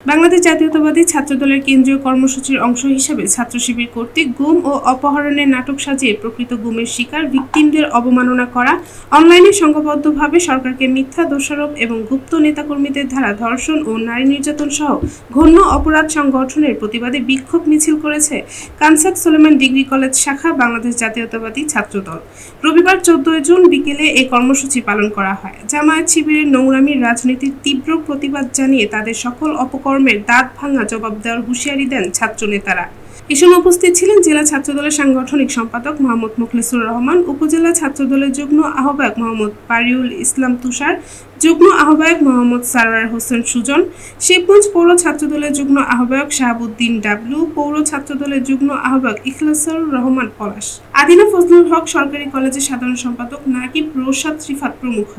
বাংলাদেশ জাতীয়তাবাদী ছাত্রদলের কেন্দ্রীয় কর্মসূচির অংশ হিসেবে ছাত্র শিবির কর্তৃক গুম ও অপহরণের নাটক সাজিয়ে প্রকৃত গুমের শিকার ভিকটিমদের অবমাননা করা, অনলাইনে সংঘবদ্ধভাবে সরকারকে মিথ্যা দোষারোপ এবং গুপ্ত নেতাকর্মীদের দ্বারা ধর্ষণ ও নারী নির্যাতন সহ ঘন্য অপরাধ সংগঠনের প্রতিবাদে বিক্ষোভ মিছিল করেছে কানসাক সুলেমান ডিগ্রি কলেজ শাখা বাংলাদেশ জাতীয়তাবাদী ছাত্রদল। রবিবার 14 জুন বিকেলে এই কর্মসূচি পালন করা হয়। জামায়াত শিবিরের নোংরামির রাজনীতির তীব্র প্রতিবাদ জানিয়ে তাদের সকল অপকর্মের দাঁত ভাঙা জবাব দেওয়ার হুঁশিয়ারি দেন ছাত্র নেতারা। এ সময় উপস্থিত ছিলেন জেলা ছাত্রদলের সাংগঠনিক সম্পাদক মোহাম্মদ মুখলেসুর রহমান, উপজেলা ছাত্রদলের যুগ্ম আহ্বায়ক মোহাম্মদ পারিউল ইসলাম তুষার, যুগ্ম আহ্বায়ক মোহাম্মদ সারওয়ার হোসেন সুজন, শিবগঞ্জ পৌর ছাত্রদলের যুগ্ম আহ্বায়ক শাহাবুদ্দিন ডাবলু, পৌর ছাত্রদলের যুগ্ম আহ্বায়ক ইখলাসুর রহমান পলাশ, আদিনা ফজলুল হক সরকারি কলেজের সাধারণ সম্পাদক নাকিব রোশাদ রিফাত প্রমুখ।